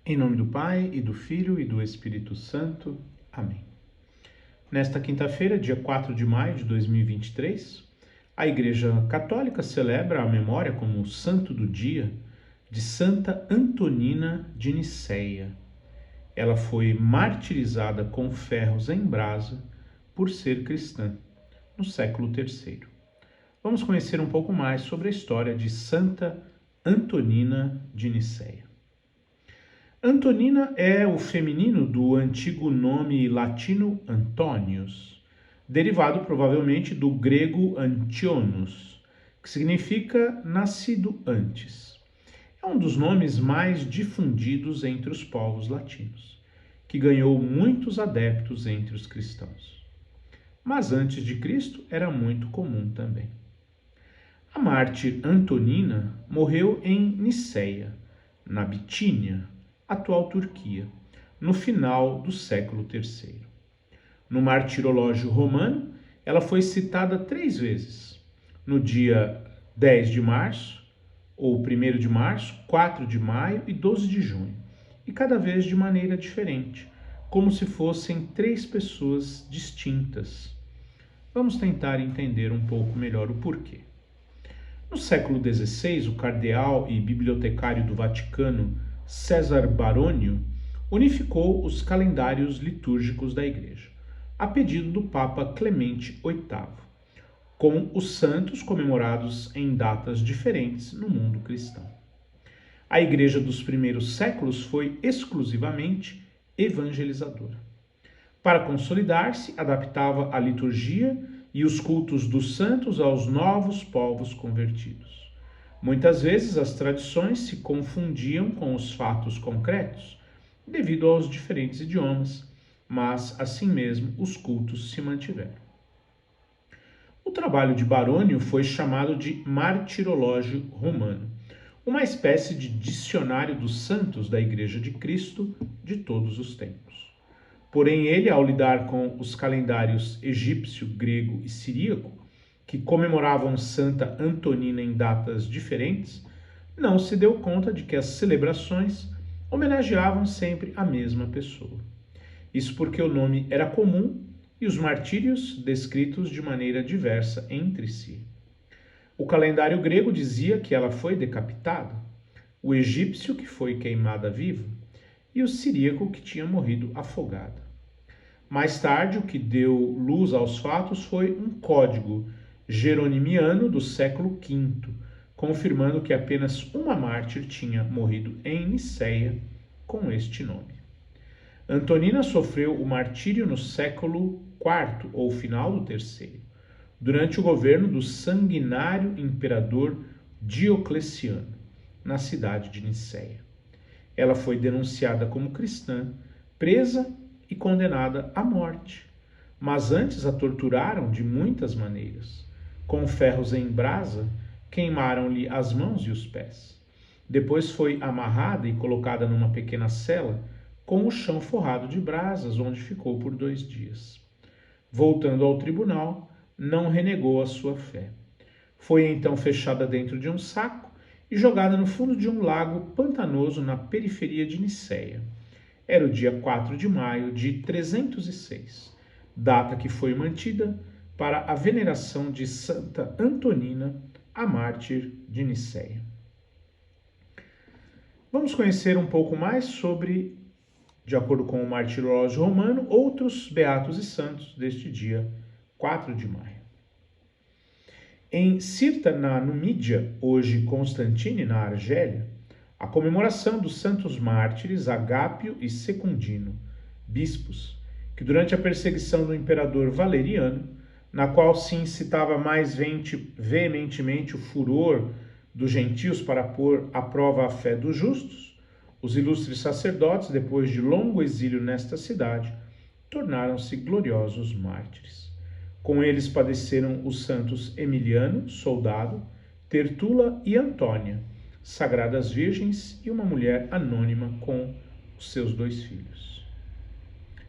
Em nome do Pai, e do Filho, e do Espírito Santo. Amém. Nesta quinta-feira, dia 4 de maio de 2023, a Igreja Católica celebra a memória como santo do dia de Santa Antonina de Niceia. Ela foi martirizada com ferros em brasa por ser cristã, no século III. Vamos conhecer um pouco mais sobre a história de Santa Antonina de Niceia. Antonina é o feminino do antigo nome latino Antonius, derivado provavelmente do grego Antionus, que significa nascido antes. É um dos nomes mais difundidos entre os povos latinos, que ganhou muitos adeptos entre os cristãos. Mas antes de Cristo era muito comum também. A mártir Antonina morreu em Niceia, na Bitínia, atual Turquia, no final do século III. No Martirológio Romano, ela foi citada 3 vezes: no dia 10 de março, ou 1º de março, 4 de maio e 12 de junho, e cada vez de maneira diferente, como se fossem 3 pessoas distintas. Vamos tentar entender um pouco melhor o porquê. No século XVI, o cardeal e bibliotecário do Vaticano, César Barônio, unificou os calendários litúrgicos da Igreja, a pedido do Papa Clemente VIII, com os santos comemorados em datas diferentes no mundo cristão. A Igreja dos primeiros séculos foi exclusivamente evangelizadora. Para consolidar-se, adaptava a liturgia e os cultos dos santos aos novos povos convertidos. Muitas vezes as tradições se confundiam com os fatos concretos, devido aos diferentes idiomas, mas assim mesmo os cultos se mantiveram. O trabalho de Barônio foi chamado de Martirológio Romano, uma espécie de dicionário dos santos da Igreja de Cristo de todos os tempos. Porém, ele, ao lidar com os calendários egípcio, grego e siríaco, que comemoravam Santa Antonina em datas diferentes, não se deu conta de que as celebrações homenageavam sempre a mesma pessoa. Isso porque o nome era comum e os martírios descritos de maneira diversa entre si. O calendário grego dizia que ela foi decapitada, o egípcio que foi queimada viva e o siríaco que tinha morrido afogada. Mais tarde, o que deu luz aos fatos foi um código jeronimiano do século V, confirmando que apenas uma mártir tinha morrido em Niceia com este nome. Antonina sofreu o martírio no século IV, ou final do III, durante o governo do sanguinário imperador Diocleciano, na cidade de Niceia. Ela foi denunciada como cristã, presa e condenada à morte. Mas antes a torturaram de muitas maneiras. Com ferros em brasa, queimaram-lhe as mãos e os pés. Depois foi amarrada e colocada numa pequena cela, com o chão forrado de brasas, onde ficou por 2 dias. Voltando ao tribunal, não renegou a sua fé. Foi então fechada dentro de um saco e jogada no fundo de um lago pantanoso na periferia de Niceia. Era o dia 4 de maio de 306, data que foi mantida para a veneração de Santa Antonina, a mártir de Niceia. Vamos conhecer um pouco mais sobre, de acordo com o Martirológio Romano, outros beatos e santos deste dia 4 de maio. Em Cirta, na Numídia, hoje Constantine, na Argélia, a comemoração dos santos mártires Agápio e Secundino, bispos, que durante a perseguição do imperador Valeriano, na qual se incitava mais veementemente o furor dos gentios para pôr à prova a fé dos justos, os ilustres sacerdotes, depois de longo exílio nesta cidade, tornaram-se gloriosos mártires. Com eles padeceram os santos Emiliano, soldado, Tertula e Antônia, sagradas virgens, e uma mulher anônima com os seus 2 filhos.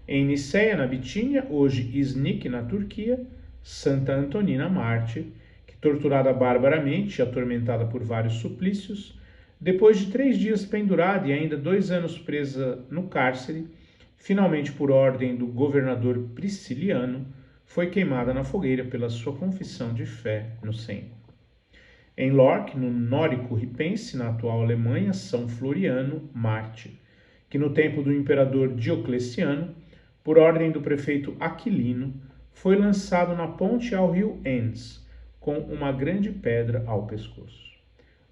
Em Niceia, na Bitínia, hoje Iznik, na Turquia, Santa Antonina mártir, que torturada barbaramente e atormentada por vários suplícios, depois de 3 dias pendurada e ainda 2 anos presa no cárcere, finalmente por ordem do governador Prisciliano, foi queimada na fogueira pela sua confissão de fé no Senhor. Em Lorch, no Nórico Ripense, na atual Alemanha, São Floriano, mártir, que no tempo do imperador Diocleciano, por ordem do prefeito Aquilino, foi lançado na ponte ao rio Enns, com uma grande pedra ao pescoço.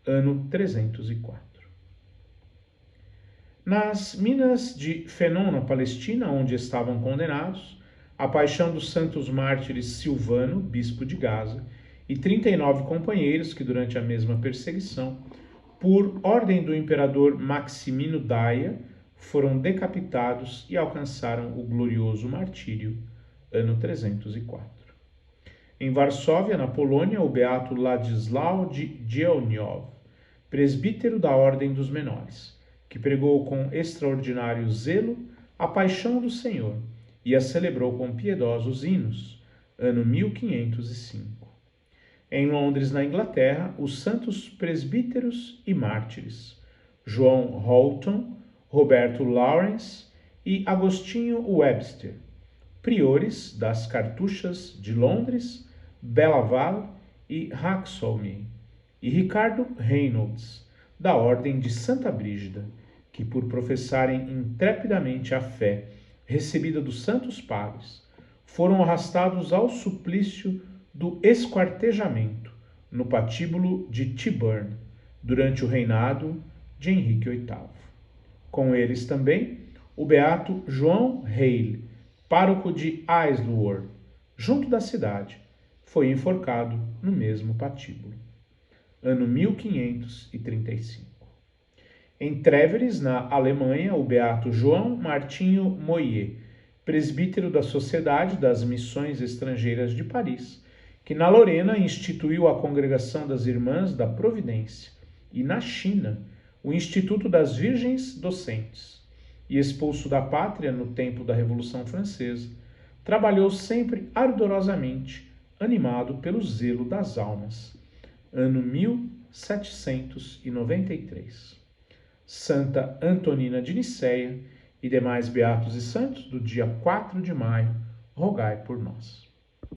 Ano 304. Nas minas de Fenon, na Palestina, onde estavam condenados, a paixão dos santos mártires Silvano, bispo de Gaza, e 39 companheiros que, durante a mesma perseguição, por ordem do imperador Maximino Daia, foram decapitados e alcançaram o glorioso martírio, ano 304. Em Varsóvia, na Polônia, o beato Ladislau de Dzielniow, presbítero da Ordem dos Menores, que pregou com extraordinário zelo a paixão do Senhor e a celebrou com piedosos hinos, ano 1505. Em Londres, na Inglaterra, os santos presbíteros e mártires João Holton, Roberto Lawrence e Agostinho Webster, priores das Cartuchas de Londres, Belaval e Haxalmy, e Ricardo Reynolds, da Ordem de Santa Brígida, que por professarem intrepidamente a fé recebida dos santos padres, foram arrastados ao suplício do esquartejamento no patíbulo de Tyburn, durante o reinado de Henrique VIII. Com eles também o beato João Hale, pároco de Isleworth, junto da cidade, foi enforcado no mesmo patíbulo. Ano 1535. Em Trèveris, na Alemanha, o beato João Martinho Moyer, presbítero da Sociedade das Missões Estrangeiras de Paris, que na Lorena instituiu a Congregação das Irmãs da Providência, e na China, o Instituto das Virgens Docentes, e expulso da pátria no tempo da Revolução Francesa, trabalhou sempre ardorosamente, animado pelo zelo das almas. Ano 1793. Santa Antonina de Nicéia e demais beatos e santos do dia 4 de maio, rogai por nós.